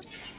most...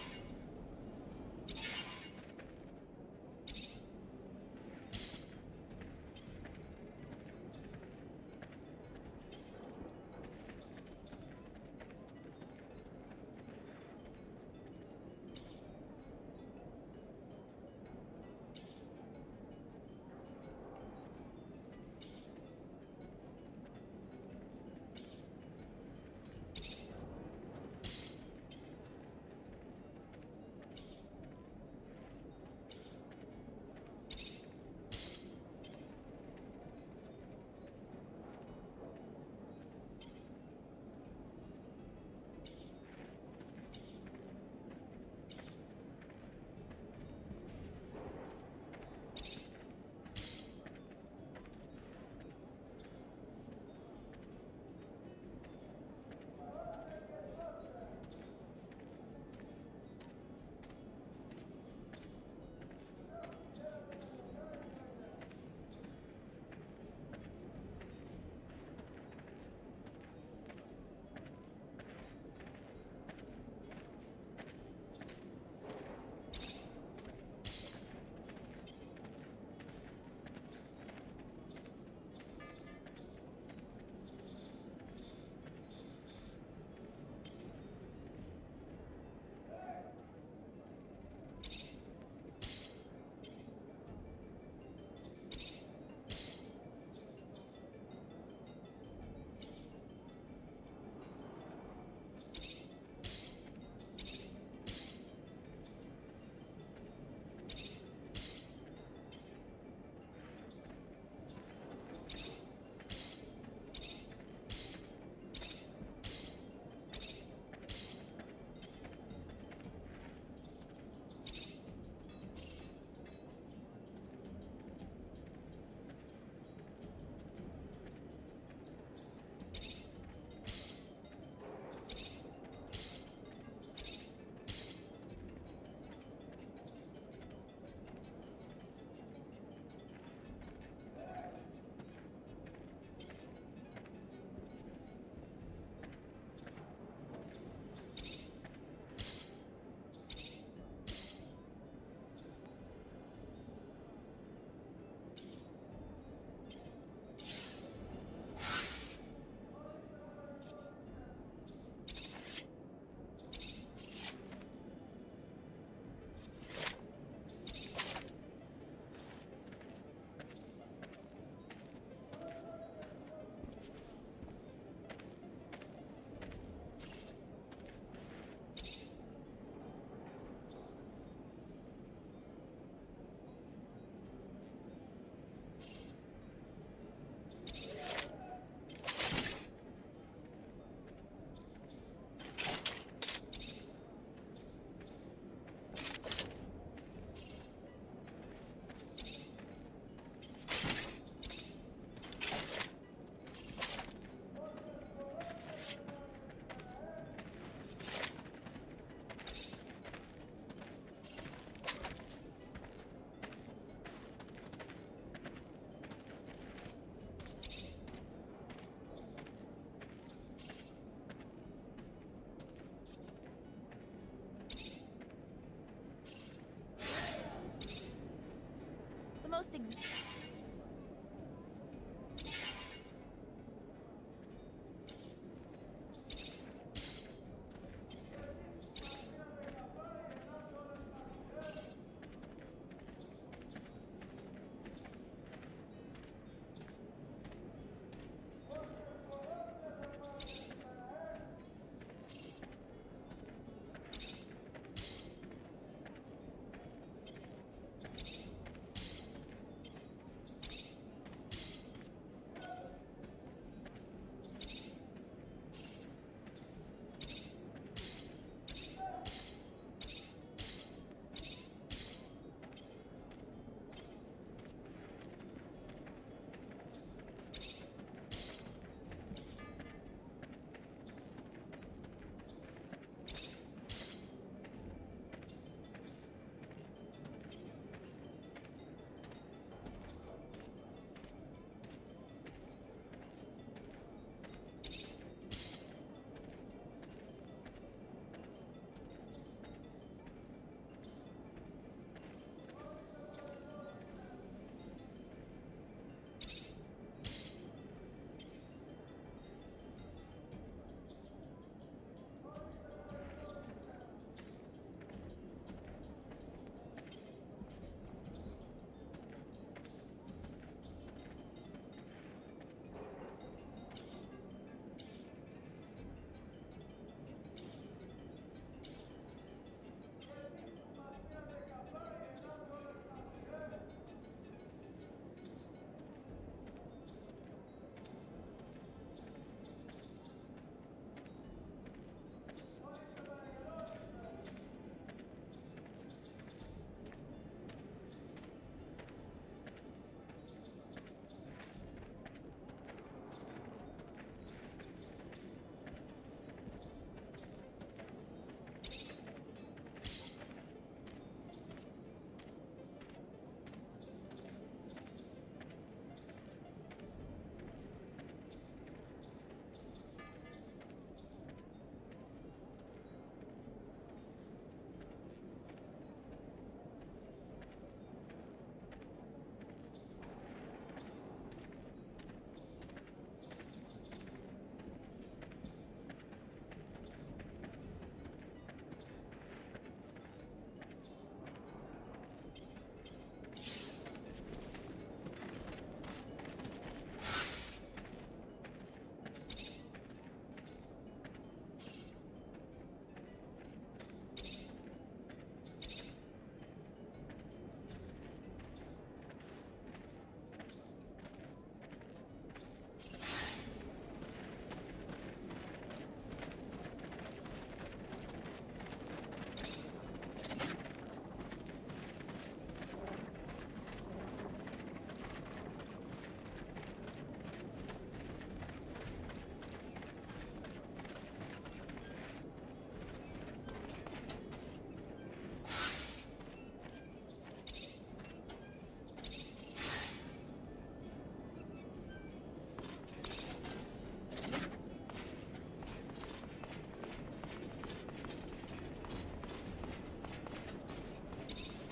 most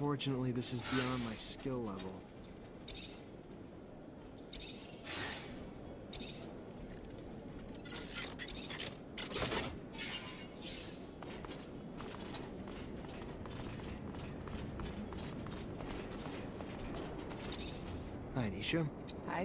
Unfortunately, this is beyond my skill level. Hi, Nisha. Hi.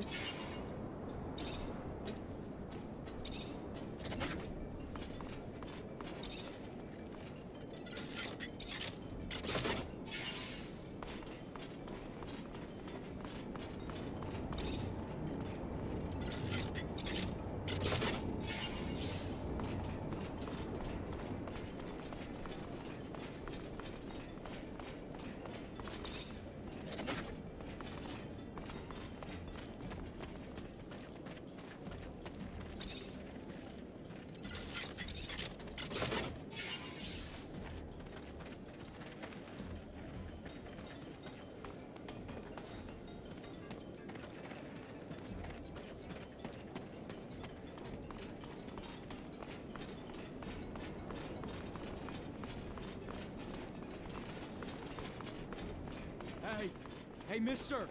Hey, mister!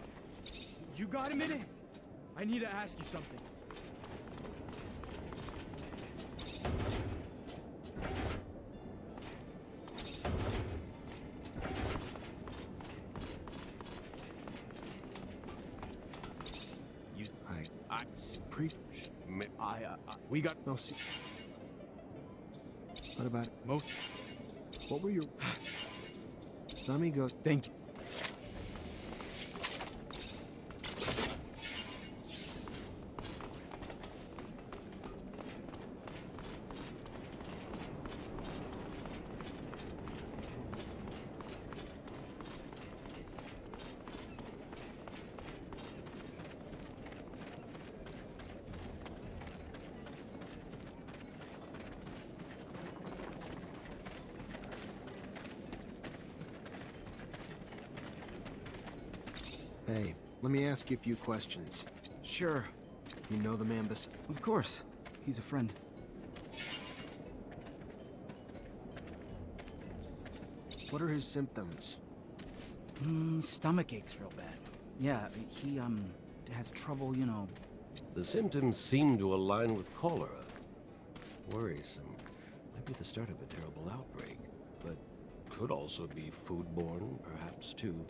You got a minute? I need to ask you something. We got... No, see... What about it? Most... What were your... Let me go. Thank you. Hey, let me ask you a few questions. Sure. You know the man Of course. He's a friend. What are his symptoms? Stomach aches real bad. Yeah, he, has trouble, you know... The symptoms seem to align with cholera. Worrisome. Might be the start of a terrible outbreak, but could also be foodborne, perhaps, too.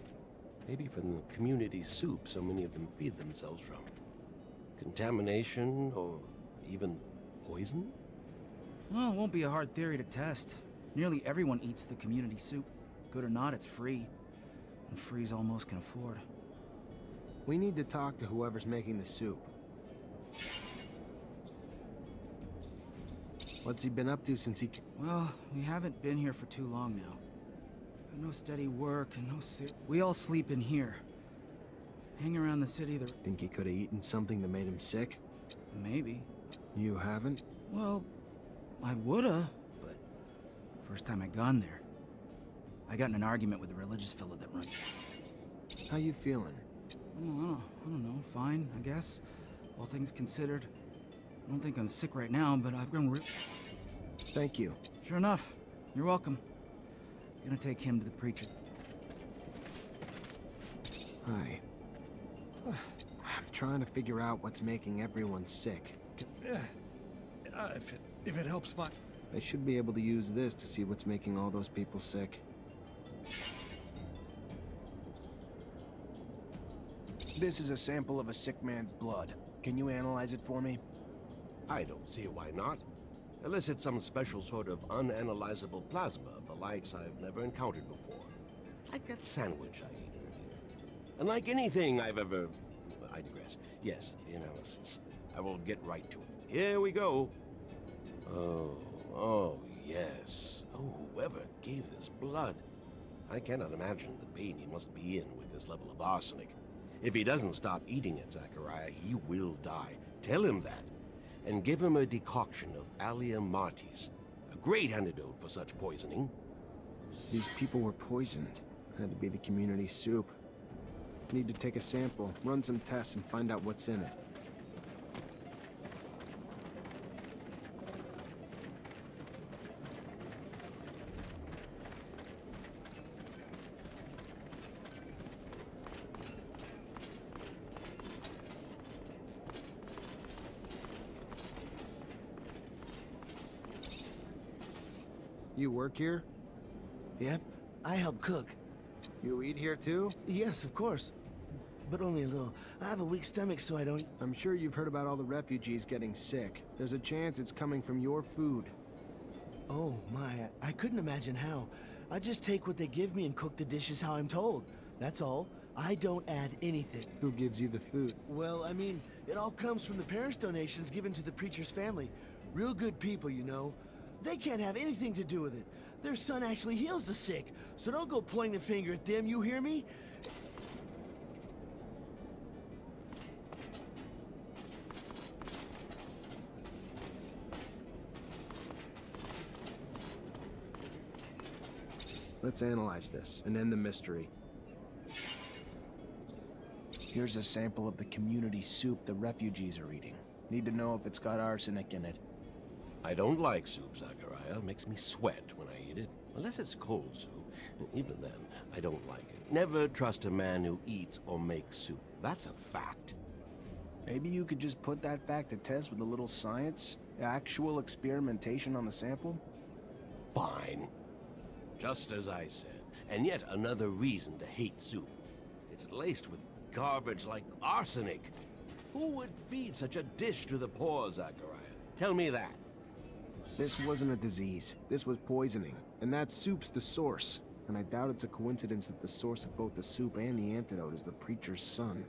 Maybe from the community soup so many of them feed themselves from. Contamination, or even poison? Well, it won't be a hard theory to test. Nearly everyone eats the community soup. Good or not, it's free. And free's all most can afford. We need to talk to whoever's making the soup. What's he been up to since he... Well, we haven't been here for too long now. No steady work and no we all sleep in here. Hang around the city, Think he could have eaten something that made him sick? Maybe. You haven't? Well, I woulda, but first time I gone there, I got in an argument with the religious fellow that runs. How you feeling? Oh, I don't know. Fine, I guess. All things considered. I don't think I'm sick right now, but I've grown Thank you. Sure enough. You're welcome. Gonna take him to the preacher. Hi. I'm trying to figure out what's making everyone sick. If it helps, fine. I should be able to use this to see what's making all those people sick. This is a sample of a sick man's blood. Can you analyze it for me? I don't see why not. Unless it's some special sort of unanalyzable plasma, the likes I've never encountered before. Like that sandwich I ate earlier. And like anything I've ever... I digress. Yes, the analysis. I will get right to it. Here we go. Oh, yes. Oh, whoever gave this blood. I cannot imagine the pain he must be in with this level of arsenic. If he doesn't stop eating it, Zachariah, he will die. Tell him that. And give him a decoction of Allium Martis. A great antidote for such poisoning. These people were poisoned. Had to be the community soup. Need to take a sample, run some tests, and find out what's in it. You work here? Yep, I help cook. You eat here too? Yes, of course. But only a little. I have a weak stomach, so I don't... I'm sure you've heard about all the refugees getting sick. There's a chance it's coming from your food. Oh, my. I couldn't imagine how. I just take what they give me and cook the dishes how I'm told. That's all. I don't add anything. Who gives you the food? Well, I mean, it all comes from the parents' donations given to the preacher's family. Real good people, you know. They can't have anything to do with it. Their son actually heals the sick. So don't go pointing a finger at them, you hear me? Let's analyze this and end the mystery. Here's a sample of the community soup the refugees are eating. Need to know if it's got arsenic in it. I don't like soup, Zachariah. It makes me sweat when I eat it. Unless it's cold soup. Even then, I don't like it. Never trust a man who eats or makes soup. That's a fact. Maybe you could just put that back to test with a little science? Actual experimentation on the sample? Fine. Just as I said. And yet another reason to hate soup. It's laced with garbage like arsenic. Who would feed such a dish to the poor, Zachariah? Tell me that. This wasn't a disease. This was poisoning. And that soup's the source. And I doubt it's a coincidence that the source of both the soup and the antidote is the preacher's son.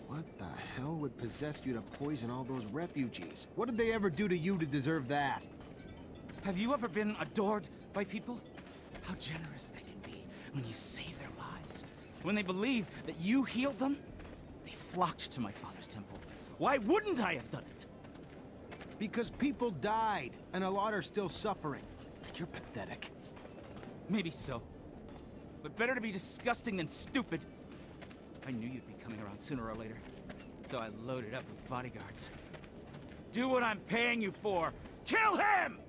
What the hell would possess you to poison all those refugees? What did they ever do to you to deserve that? Have you ever been adored by people? How generous they can be when you save their lives. When they believe that you healed them, they flocked to my father's temple. Why wouldn't I have done it? Because people died, and a lot are still suffering. You're pathetic. Maybe so. But better to be disgusting than stupid. I knew you'd be coming around sooner or later, so I loaded up with bodyguards. Do what I'm paying you for! Kill him!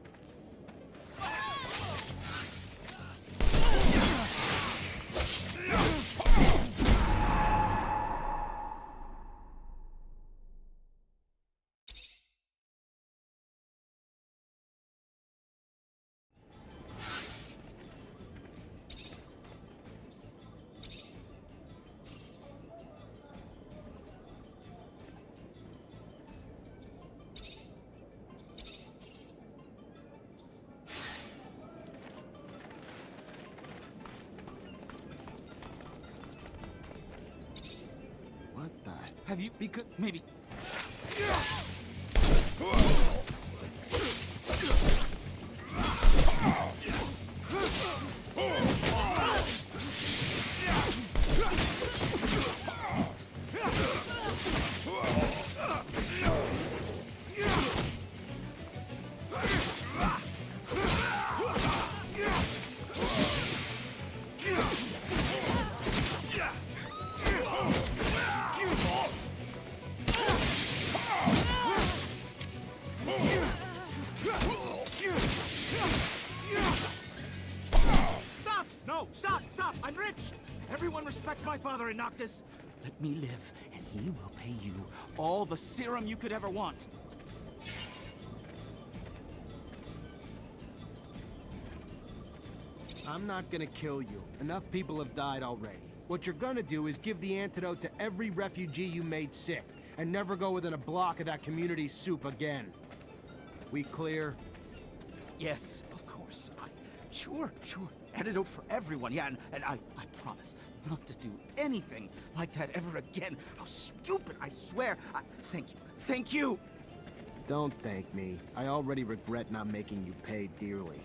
What the? Have you... Because... Maybe... Stop! No! Stop! Stop! I'm rich! Everyone respects my father in Noctis. Let me live, and he will pay you all the serum you could ever want. I'm not gonna kill you. Enough people have died already. What you're gonna do is give the antidote to every refugee you made sick, and never go within a block of that community soup again. We clear? Yes, of course. Sure. Antidote for everyone, yeah, and I promise not to do anything like that ever again. How stupid, I swear. Thank you. Don't thank me. I already regret not making you pay dearly.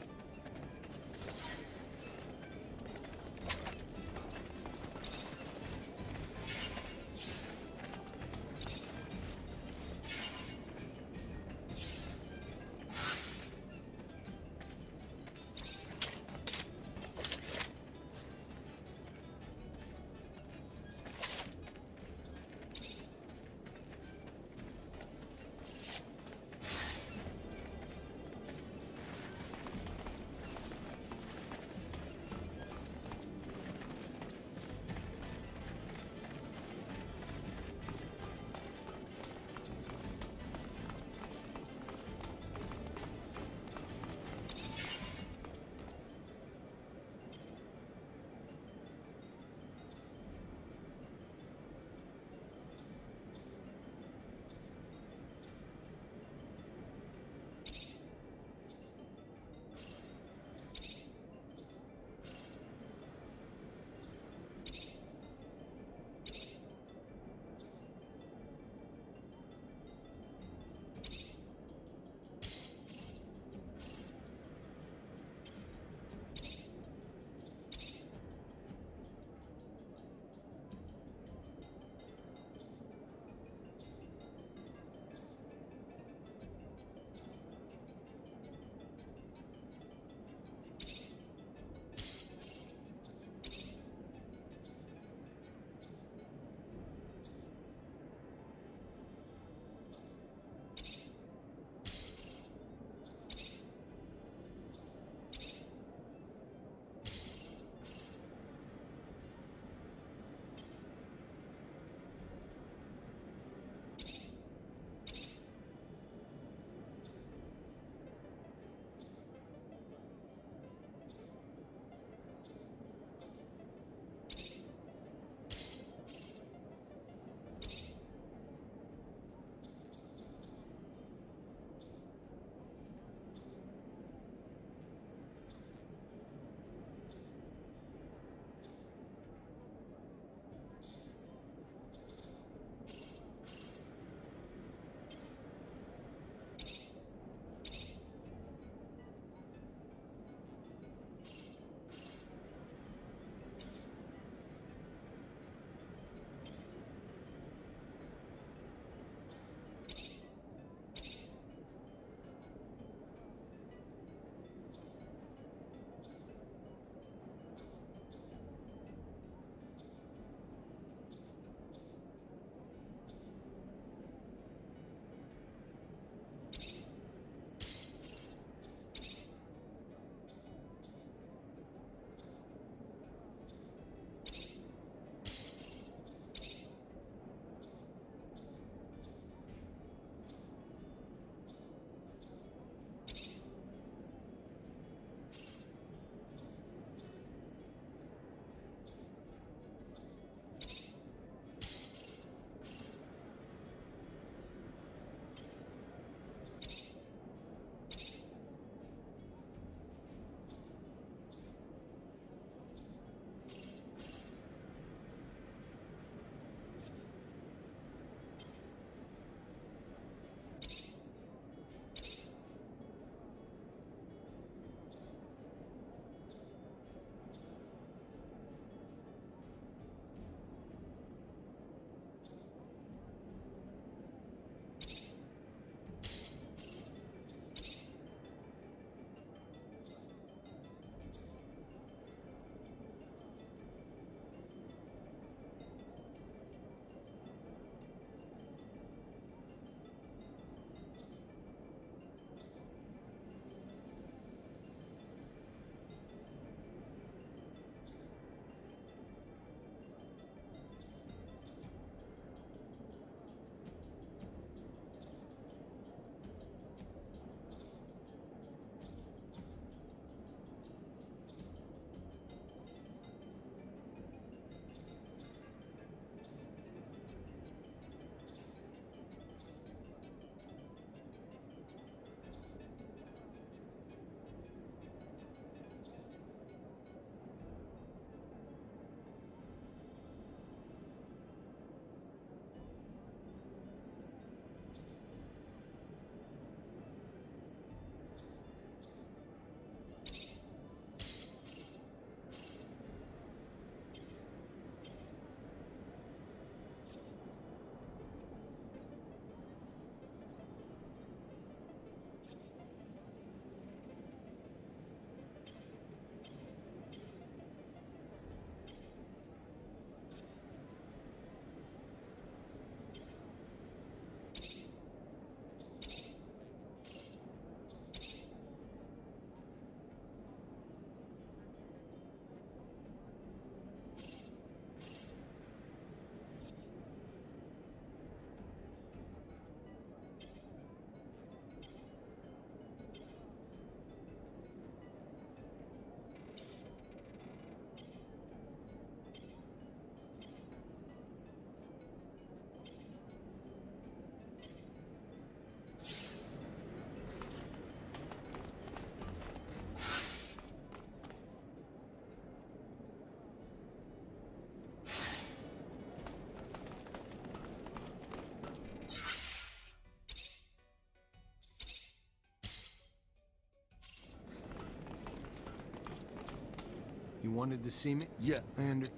You wanted to see me? Yeah.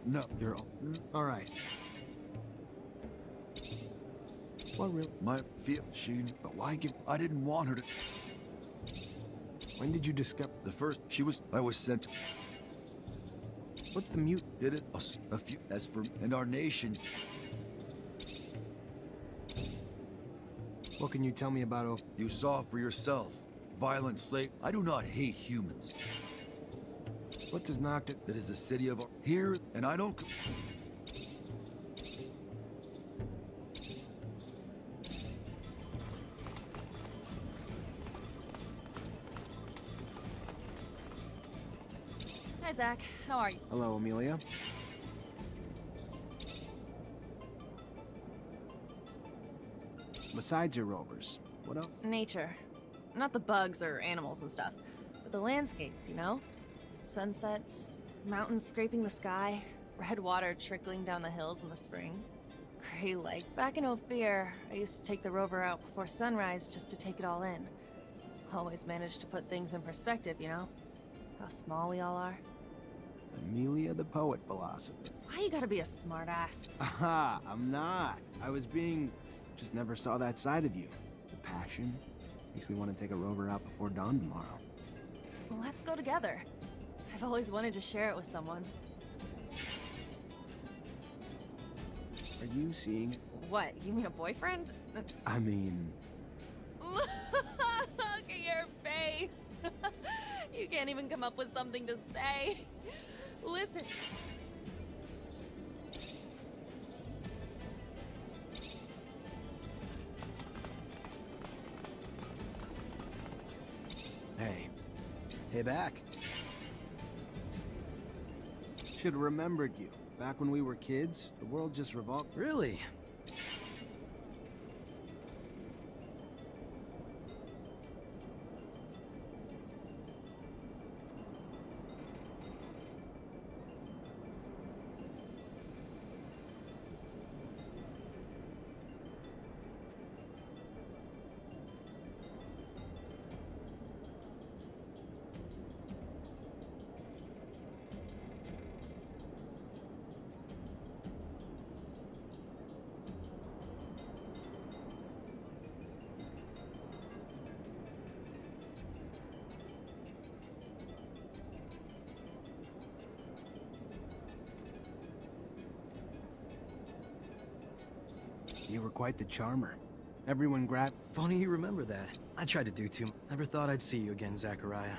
No. You're all right. What really? My feel she, but why give? I didn't want her to. When did you discover? The first I was sent. What's the mute? Did it a few as for in our nation. What can you tell me about You saw for yourself. Violent slave. I do not hate humans. What does Nocta? That is the city of here, and I don't. Hi, Zach. How are you? Hello, Amelia. Besides your rovers, what else? Nature. Not the bugs or animals and stuff, but the landscapes, you know? Sunsets, mountains scraping the sky, red water trickling down the hills in the spring. Gray Lake. Back in Ophir, I used to take the rover out before sunrise just to take it all in. Always managed to put things in perspective, you know? How small we all are. Amelia the poet philosopher. Why you gotta be a smartass? Aha, I'm not. I was being... Just never saw that side of you. The passion. Makes me want to take a rover out before dawn tomorrow. Well, let's go together. I've always wanted to share it with someone. Are you seeing... What, you mean a boyfriend? I mean... Look at your face! You can't even come up with something to say. Listen. Hey. Hey, back. Should have remembered you. Back when we were kids, the world just revolved... Really? You were quite the charmer. Everyone grabbed... Funny you remember that. I tried to do too. Never thought I'd see you again, Zachariah.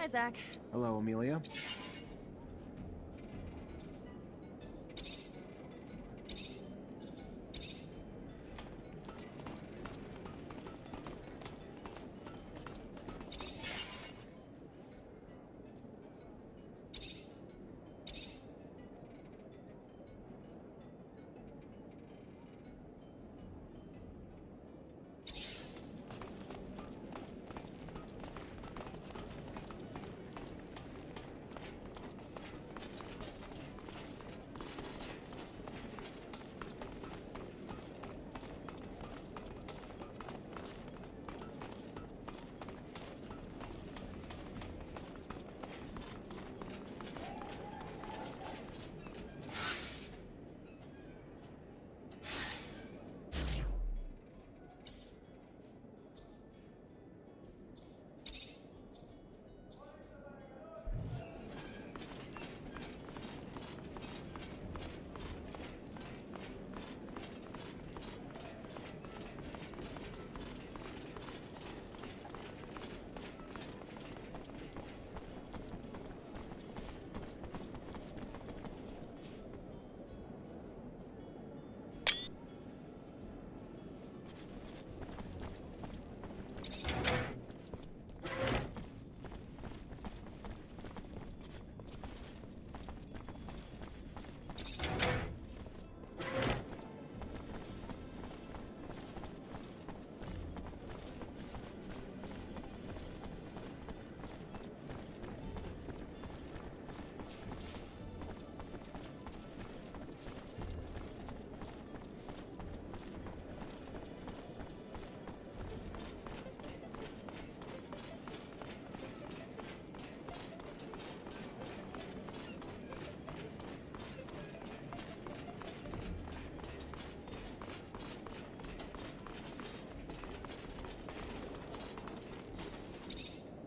Hi, Zach. Hello, Amelia.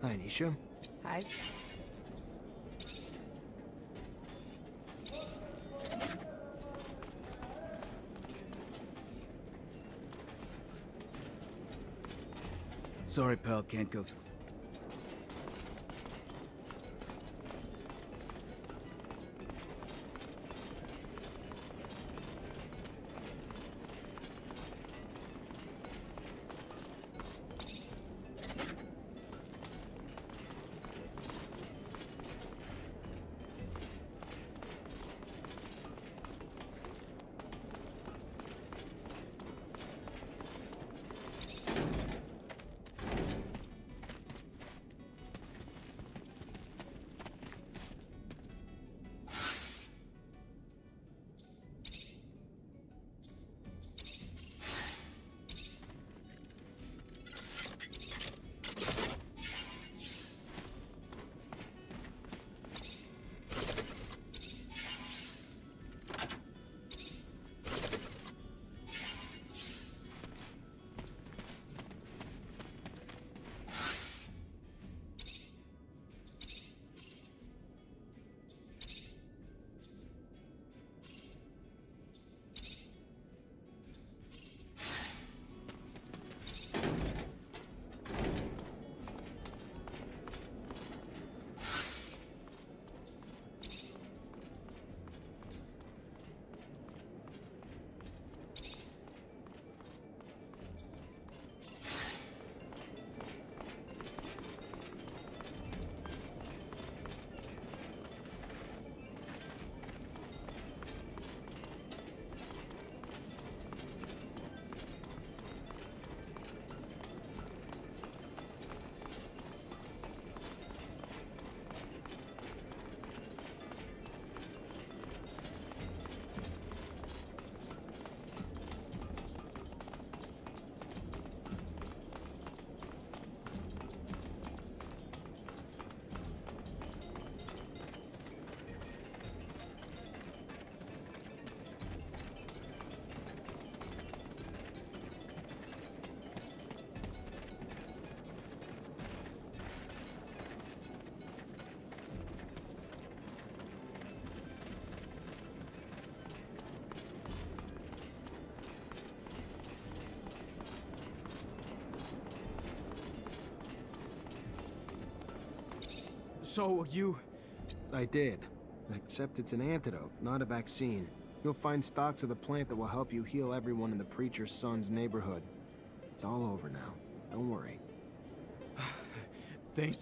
Hi, Nisha. Hi. Sorry, pal, can't go through. So, you... I did. Except it's an antidote, not a vaccine. You'll find stocks of the plant that will help you heal everyone in the preacher's son's neighborhood. It's all over now. Don't worry. Thank...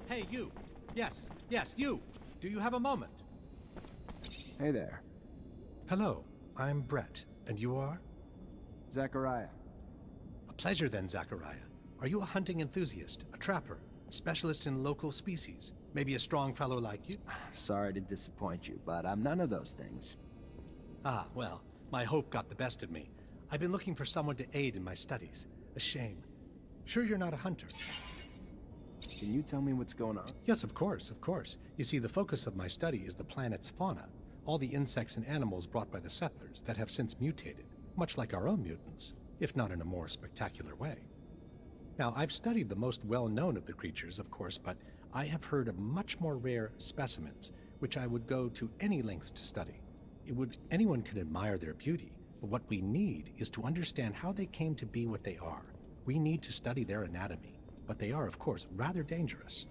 Hey, you. Yes, you. Do you have a moment? Hey there. Hello, I'm Brett. And you are? Zachariah. A pleasure then, Zachariah. Are you a hunting enthusiast, a trapper, specialist in local species? Maybe a strong fellow like you? Sorry to disappoint you, but I'm none of those things. Ah, well, my hope got the best of me. I've been looking for someone to aid in my studies. A shame. Sure you're not a hunter? Can you tell me what's going on? Yes, of course, of course. You see, the focus of my study is the planet's fauna. All the insects and animals brought by the settlers that have since mutated, much like our own mutants, if not in a more spectacular way. Now, I've studied the most well-known of the creatures, of course, but I have heard of much more rare specimens, which I would go to any lengths to study. Anyone can admire their beauty, but what we need is to understand how they came to be what they are. We need to study their anatomy. But they are, of course, rather dangerous.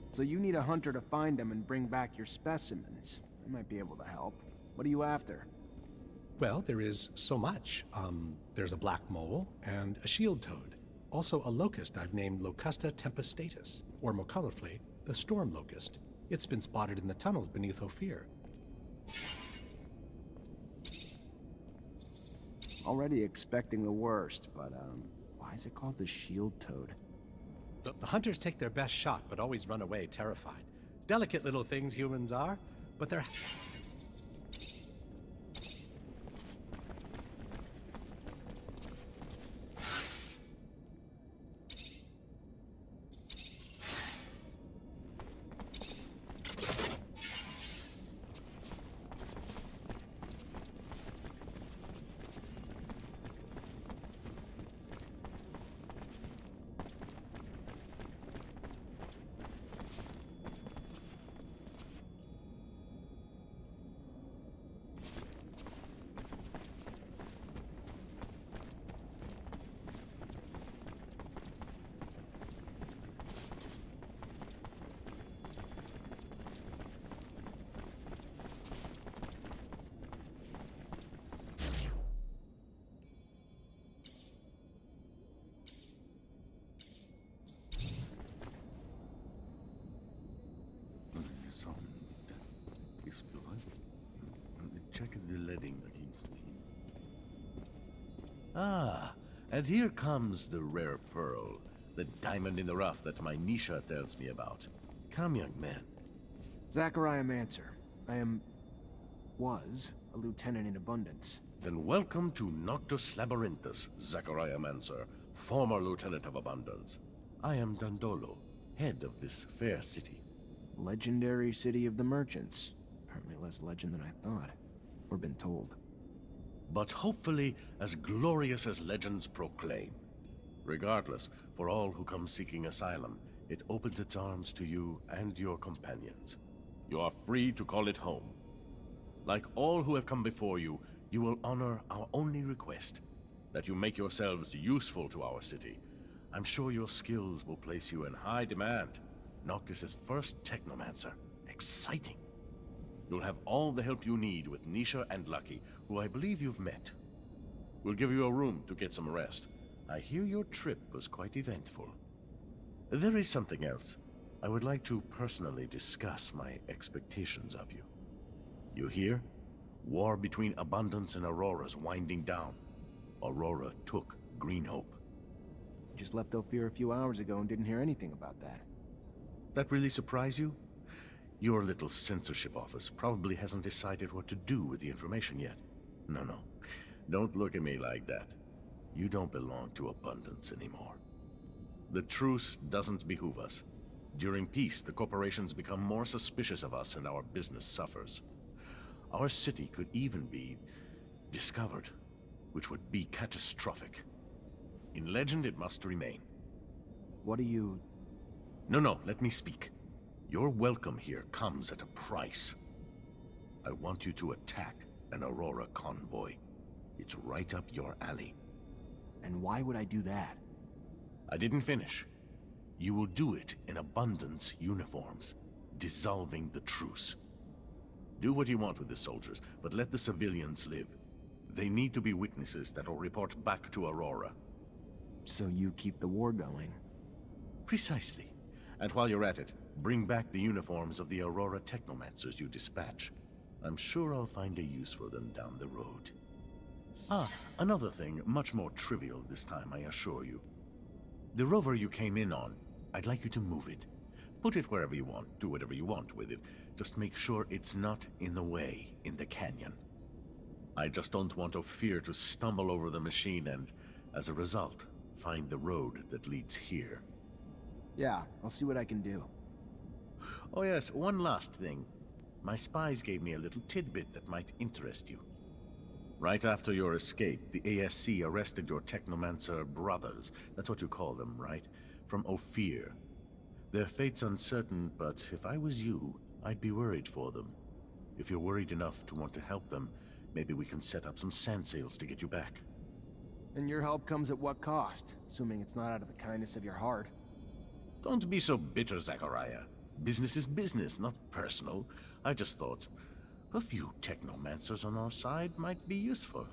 So you need a hunter to find them and bring back your specimens. I might be able to help. What are you after? Well, there is so much. There's a black mole and a shield toad. Also a locust I've named Locusta tempestatus, or more colorfully, the storm locust. It's been spotted in the tunnels beneath Ophir. Already expecting the worst, but why is it called the shield toad? The hunters take their best shot, but always run away terrified. Delicate little things humans are, but they're... Check the leading against me. Ah, and here comes the rare pearl, the diamond in the rough that my Nisha tells me about. Come, young man. Zachariah Mancer. was a lieutenant in Abundance. Then welcome to Noctus Labyrinthus, Zachariah Mancer, former lieutenant of Abundance. I am Dandolo, head of this fair city. Legendary city of the merchants. Apparently less legend than I thought. Or been told. But hopefully as glorious as legends proclaim. Regardless, for all who come seeking asylum, it opens its arms to you and your companions. You are free to call it home. Like all who have come before you, you will honor our only request. that you make yourselves useful to our city. I'm sure your skills will place you in high demand. Noctis's first Technomancer. Exciting. You'll have all the help you need with Nisha and Lucky, who I believe you've met. We'll give you a room to get some rest. I hear your trip was quite eventful. There is something else. I would like to personally discuss my expectations of you. You hear? War between Abundance and Aurora's winding down. Aurora took Green Hope. Just left Ophir a few hours ago and didn't hear anything about that. That really surprise you? Your little censorship office probably hasn't decided what to do with the information yet. No. Don't look at me like that. You don't belong to Abundance anymore. The truce doesn't behoove us. During peace, the corporations become more suspicious of us and our business suffers. Our city could even be discovered, which would be catastrophic. In legend, it must remain. What do you... No, let me speak. Your welcome here comes at a price. I want you to attack an Aurora convoy. It's right up your alley. And why would I do that? I didn't finish. You will do it in Abundance uniforms, dissolving the truce. Do what you want with the soldiers, but let the civilians live. They need to be witnesses that will report back to Aurora. So you keep the war going? Precisely. And while you're at it, bring back the uniforms of the Aurora Technomancers you dispatch. I'm sure I'll find a use for them down the road. Another thing, much more trivial this time, I assure you. The rover you came in on, I'd like you to move it. Put it wherever you want, do whatever you want with it. Just make sure it's not in the way in the canyon. I just don't want Ophir to stumble over the machine and, as a result, find the road that leads here. Yeah, I'll see what I can do. Oh yes, one last thing. My spies gave me a little tidbit that might interest you. Right after your escape, the ASC arrested your Technomancer brothers. That's what you call them, right? From Ophir. Their fate's uncertain, but if I was you, I'd be worried for them. If you're worried enough to want to help them, maybe we can set up some sand sails to get you back. And your help comes at what cost? Assuming it's not out of the kindness of your heart. Don't be so bitter, Zachariah. Business is business, not personal. I just thought a few Technomancers on our side might be useful.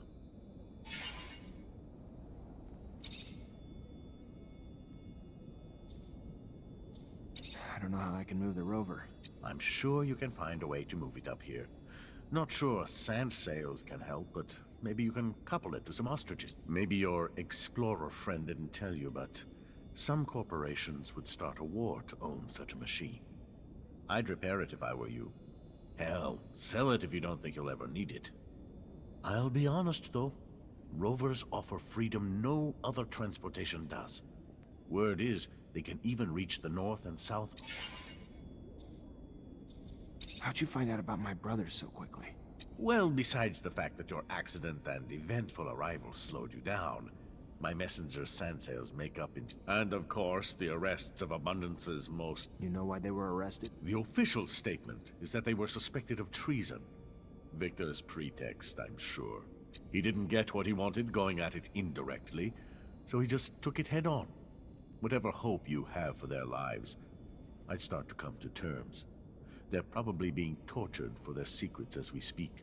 I don't know how I can move the rover. I'm sure you can find a way to move it up here. Not sure sand sails can help, but maybe you can couple it to some ostriches. Maybe your explorer friend didn't tell you, but some corporations would start a war to own such a machine. I'd repair it if I were you. Hell, sell it if you don't think you'll ever need it. I'll be honest, though. Rovers offer freedom no other transportation does. Word is, they can even reach the north and south. How'd you find out about my brothers so quickly? Well, besides the fact that your accident and eventful arrival slowed you down, my messenger's sand sails make up in... And of course, the arrests of Abundance's most... You know why they were arrested? The official statement is that they were suspected of treason. Victor's pretext, I'm sure. He didn't get what he wanted going at it indirectly, so he just took it head on. Whatever hope you have for their lives, I'd start to come to terms. They're probably being tortured for their secrets as we speak.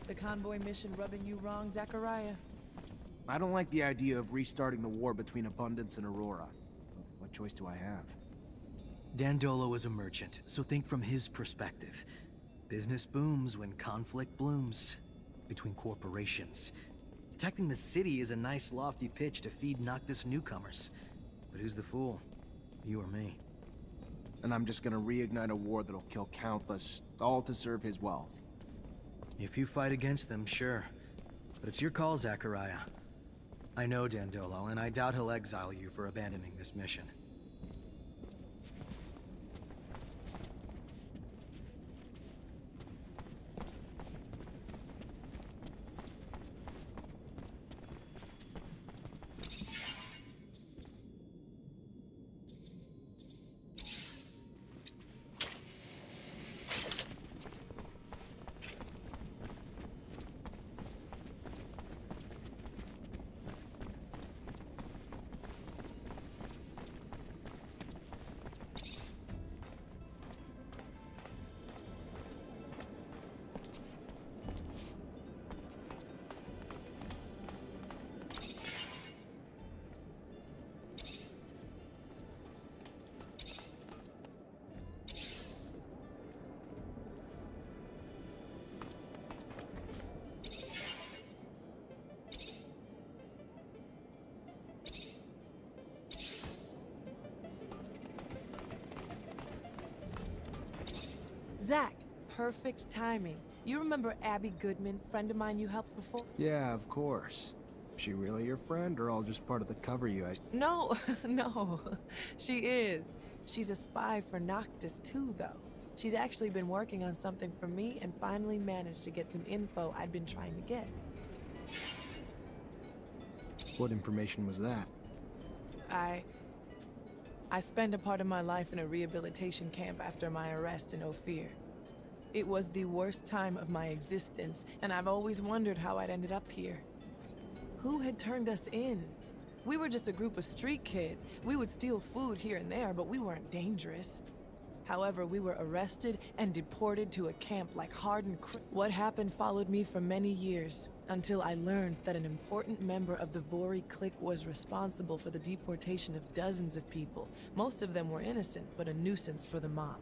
The convoy mission rubbing you wrong, Zachariah? I don't like the idea of restarting the war between Abundance and Aurora. What choice do I have? Dandolo is a merchant, so think from his perspective. Business booms when conflict blooms. Between corporations. Protecting the city is a nice lofty pitch to feed Noctis newcomers. But who's the fool? You or me? And I'm just gonna reignite a war that'll kill countless, all to serve his wealth. If you fight against them, sure. But it's your call, Zachariah. I know Dandolo, and I doubt he'll exile you for abandoning this mission. Zach, perfect timing. You remember Abby Goodman, friend of mine you helped before? Yeah, of course. She really your friend, or all just part of the cover you had? No, no, she is. She's a spy for Noctis too, though. She's actually been working on something for me and finally managed to get some info I'd been trying to get. What information was that? I spent a part of my life in a rehabilitation camp after my arrest in Ophir. It was the worst time of my existence, and I've always wondered how I'd ended up here. Who had turned us in? We were just a group of street kids. We would steal food here and there, but we weren't dangerous. However, we were arrested and deported to a camp like hardened What happened followed me for many years, until I learned that an important member of the Vori clique was responsible for the deportation of dozens of people. Most of them were innocent, but a nuisance for the mob.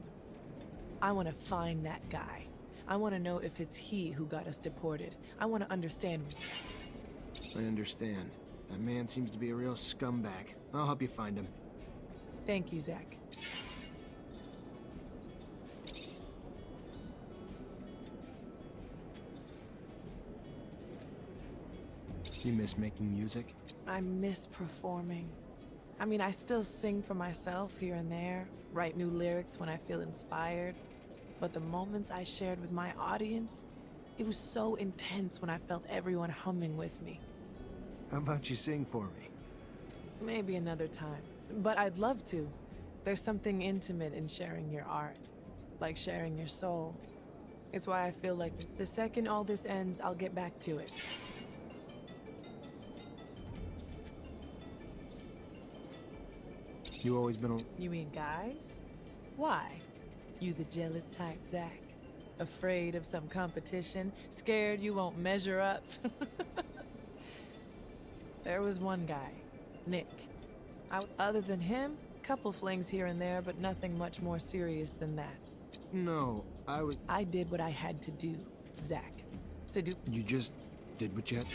I want to find that guy. I want to know if it's he who got us deported. I want to understand. I understand. That man seems to be a real scumbag. I'll help you find him. Thank you, Zach. You miss making music? I miss performing. I mean, I still sing for myself here and there, write new lyrics when I feel inspired. But the moments I shared with my audience, it was so intense when I felt everyone humming with me. How about you sing for me? Maybe another time. But I'd love to. There's something intimate in sharing your art, like sharing your soul. It's why I feel like the second all this ends, I'll get back to it. You always been You mean guys? Why? You the jealous type, Zach? Afraid of some competition? Scared you won't measure up? There was one guy, Nick. Other than him, couple flings here and there, but nothing much more serious than that. No, I did what I had to do, Zach. You just did what you had?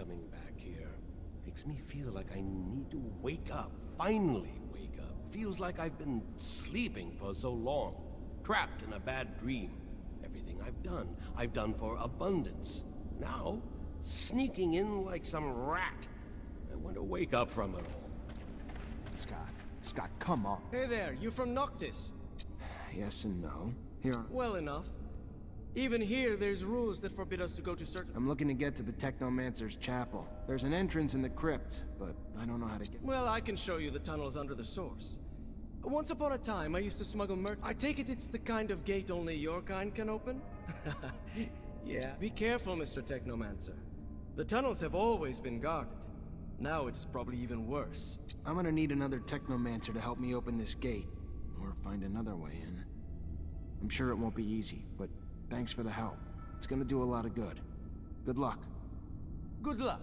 coming back here. Makes me feel like I need to wake up. Finally wake up. Feels like I've been sleeping for so long. Trapped in a bad dream. Everything I've done for abundance. Now, sneaking in like some rat. I want to wake up from it all. Scott, come on. Hey there, you from Noctis? Yes and no. Here, Well enough. Even here, there's rules that forbid us to go to certain... I'm looking to get to the Technomancer's chapel. There's an entrance in the crypt, but I don't know how to get... Well, I can show you the tunnels under the source. Once upon a time, I used to smuggle I take it it's the kind of gate only your kind can open? Yeah. Be careful, Mr. Technomancer. The tunnels have always been guarded. Now it's probably even worse. I'm gonna need another Technomancer to help me open this gate, or find another way in. I'm sure it won't be easy, but thanks for the help. It's gonna do a lot of good. Good luck. Good luck.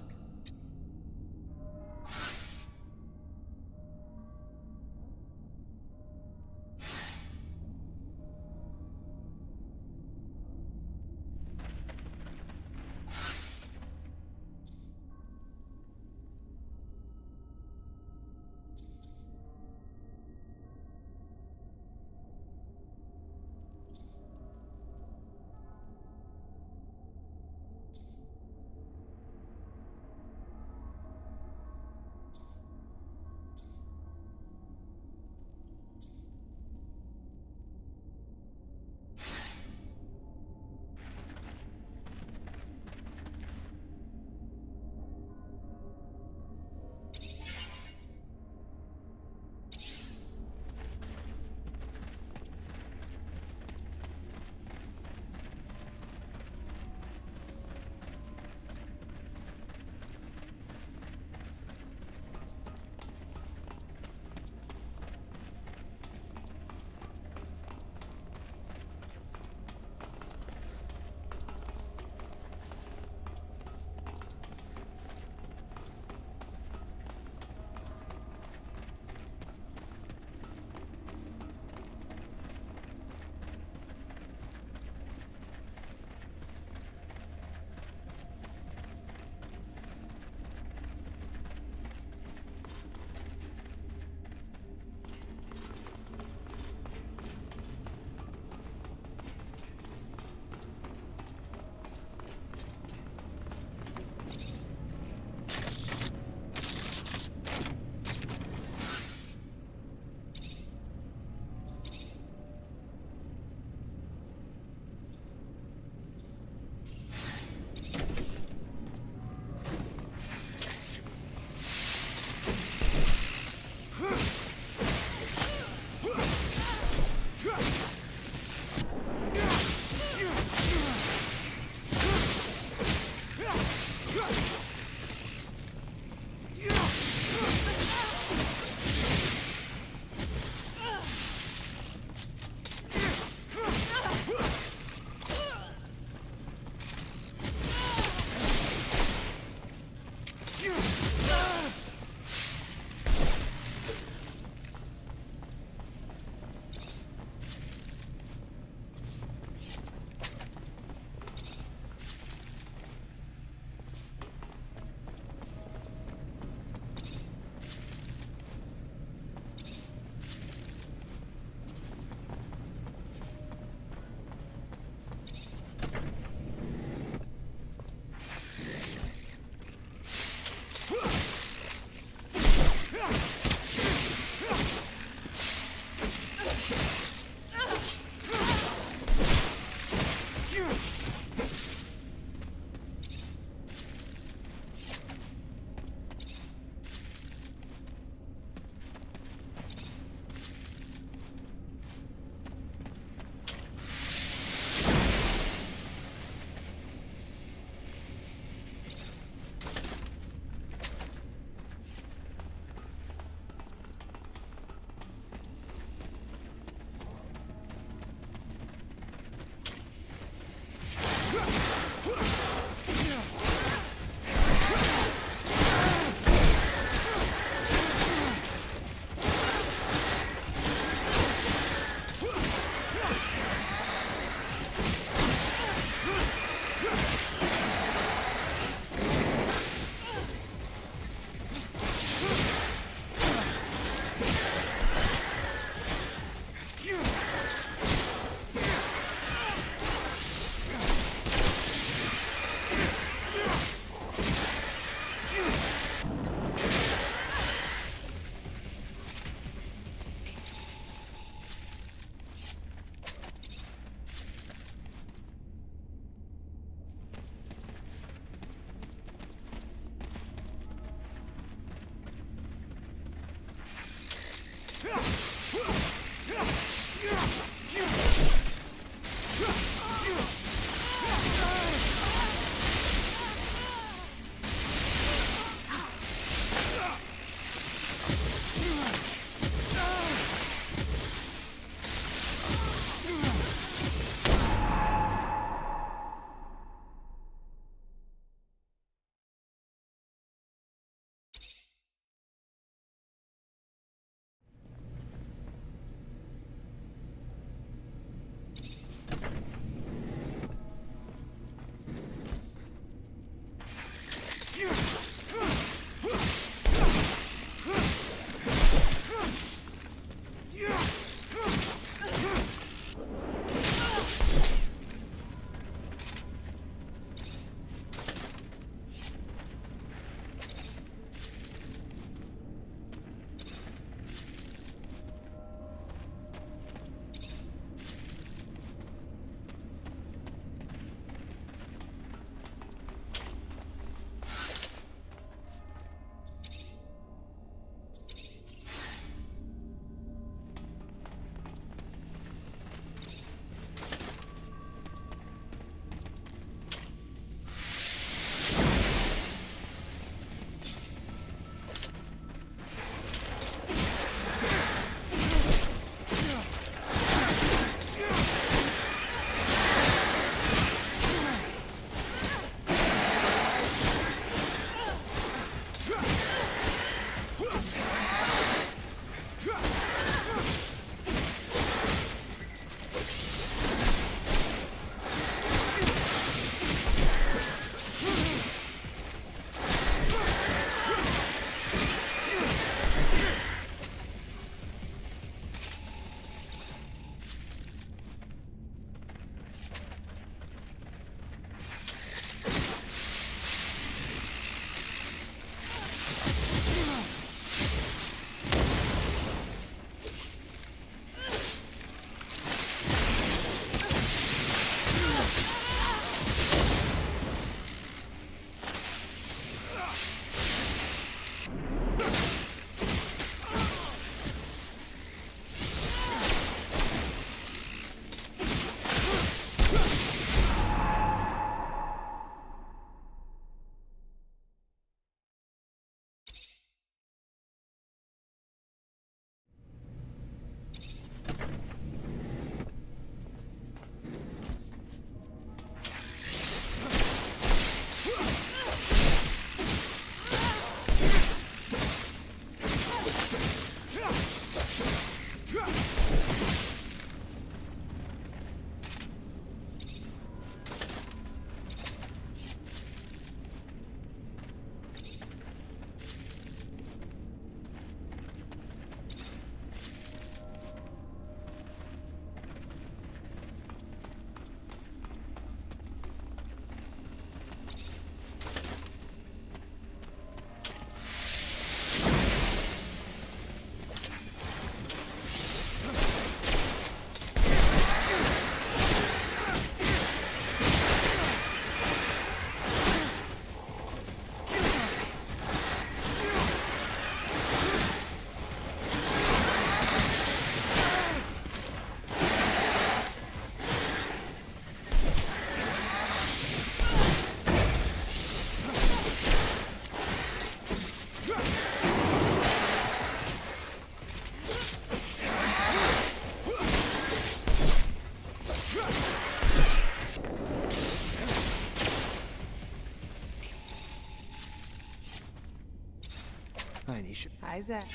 information. Hi, Zach.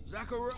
Zachariah.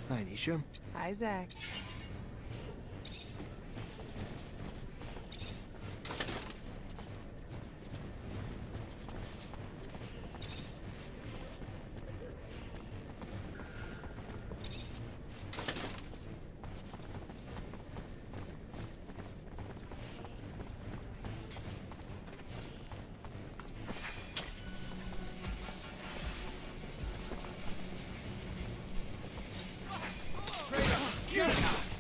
Hi, Nisha. Hi, Zach. Get it!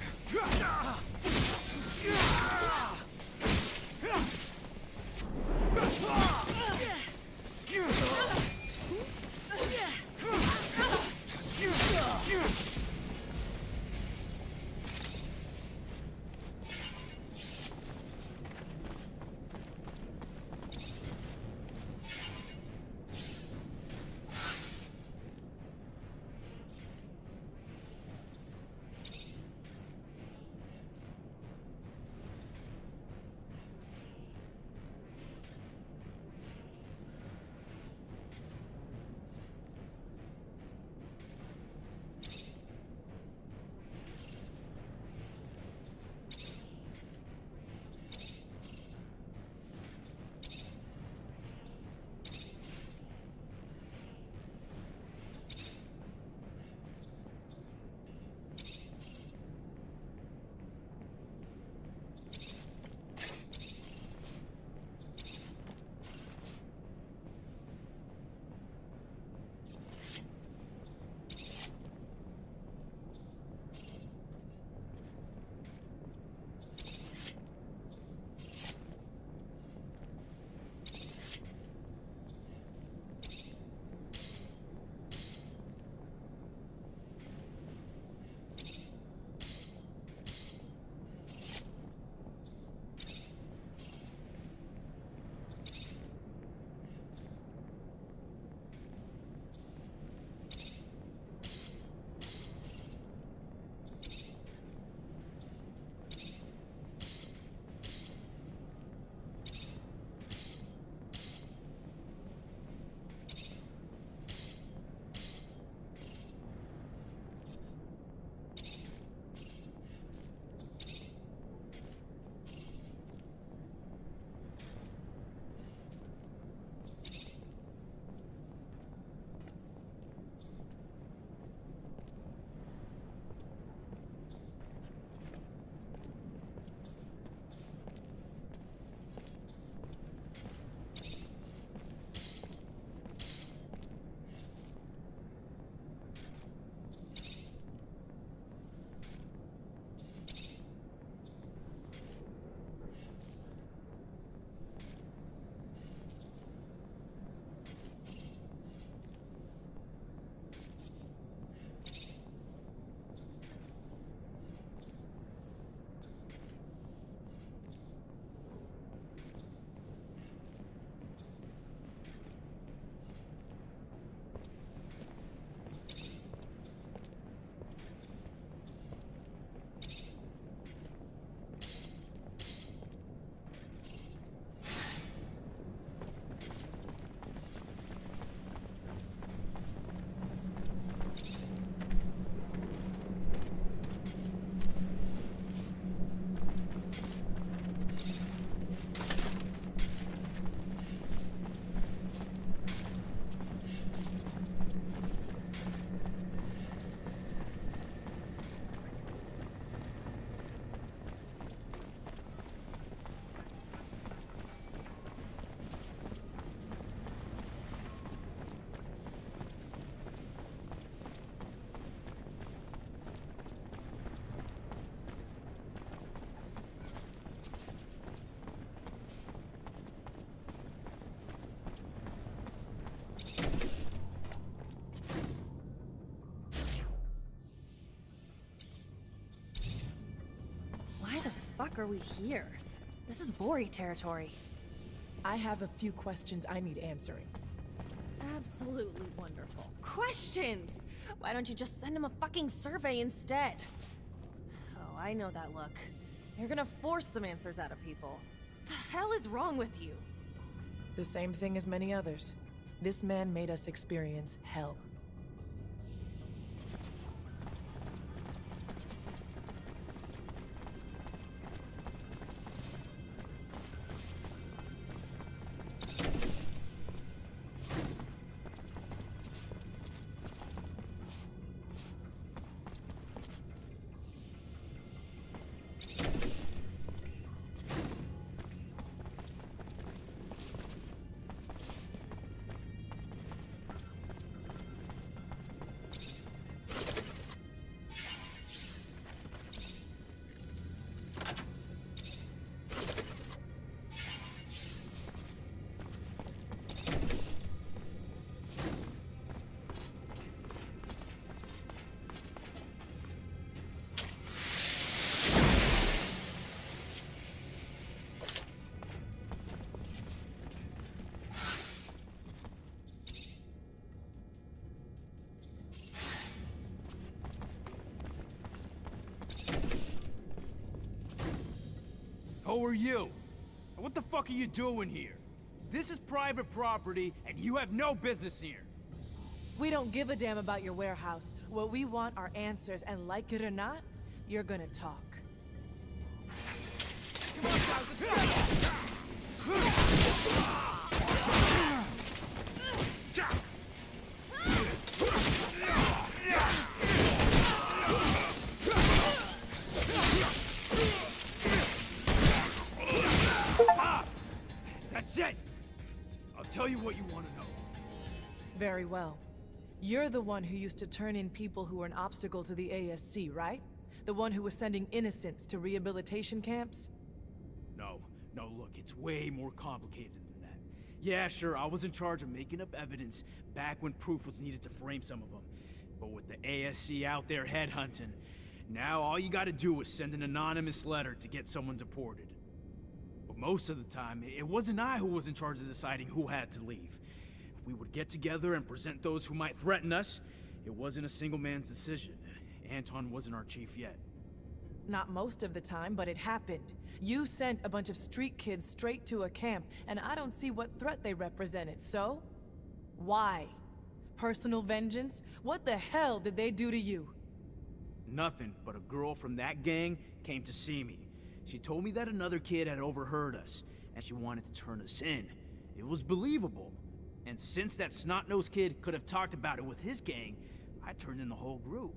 fuck are we here? This is Bori territory. I have a few questions I need answering. Absolutely wonderful. Questions! Why don't you just send him a fucking survey instead? Oh, I know that look. You're gonna force some answers out of people. The hell is wrong with you? The same thing as many others. This man made us experience hell. Who are you? And what the fuck are you doing here? This is private property, and you have no business here. We don't give a damn about your warehouse. What we want are answers, and like it or not, you're gonna talk. Come on, guys, let's go! That's it! I'll tell you what you want to know. Very well. You're the one who used to turn in people who were an obstacle to the ASC, right? The one who was sending innocents to rehabilitation camps? No, look, it's way more complicated than that. Yeah, sure, I was in charge of making up evidence back when proof was needed to frame some of them. But with the ASC out there headhunting, now all you gotta do is send an anonymous letter to get someone deported. But most of the time, it wasn't I who was in charge of deciding who had to leave. We would get together and present those who might threaten us. It wasn't a single man's decision. Anton wasn't our chief yet. Not most of the time, but it happened. You sent a bunch of street kids straight to a camp, and I don't see what threat they represented, so? Why? Personal vengeance? What the hell did they do to you? Nothing, but a girl from that gang came to see me. She told me that another kid had overheard us, and she wanted to turn us in. It was believable. And since that snot-nosed kid could have talked about it with his gang, I turned in the whole group.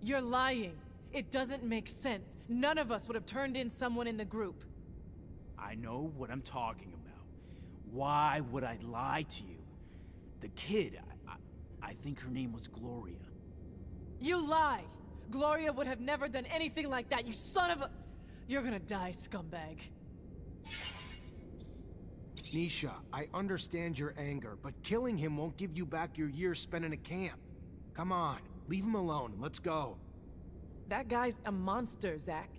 You're lying. It doesn't make sense. None of us would have turned in someone in the group. I know what I'm talking about. Why would I lie to you? The kid, I think her name was Gloria. You lie! Gloria would have never done anything like that, you son of a... You're gonna die, scumbag. Nisha, I understand your anger, but killing him won't give you back your years spent in a camp. Come on, leave him alone and let's go. That guy's a monster, Zach.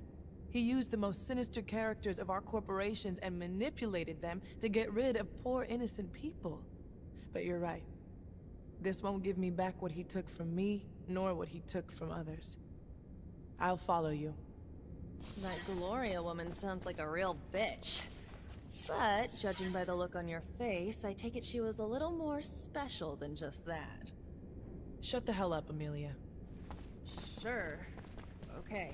He used the most sinister characters of our corporations and manipulated them to get rid of poor innocent people. But you're right. This won't give me back what he took from me, nor what he took from others. I'll follow you. That Gloria woman sounds like a real bitch. But, judging by the look on your face, I take it she was a little more special than just that. Shut the hell up, Amelia. Sure. Okay.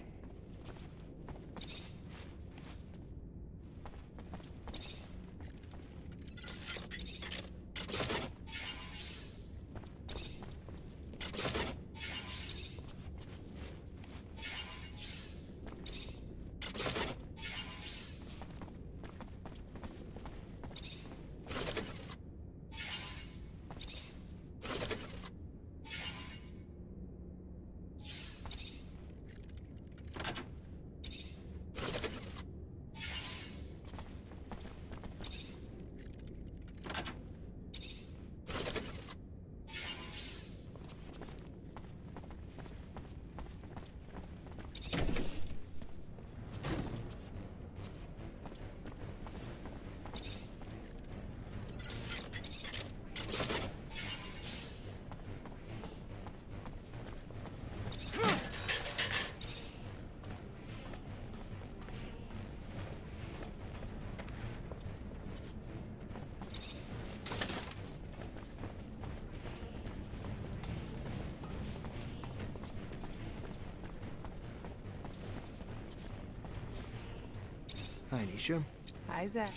Hi, Nisha. Hi, Zach.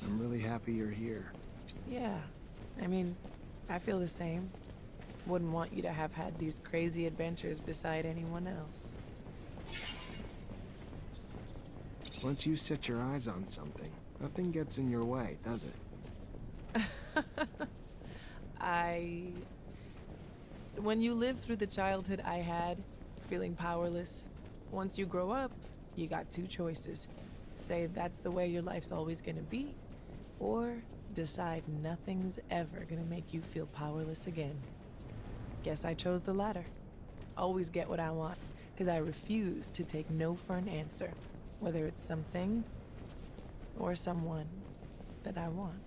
I'm really happy you're here. Yeah, I mean, I feel the same. Wouldn't want you to have had these crazy adventures beside anyone else. Once you set your eyes on something, nothing gets in your way, does it? When you live through the childhood I had, feeling powerless, once you grow up, you got two choices. Say that's the way your life's always gonna be, or decide nothing's ever gonna make you feel powerless again. Guess I chose the latter. Always get what I want, because I refuse to take no for an answer, whether it's something or someone that I want.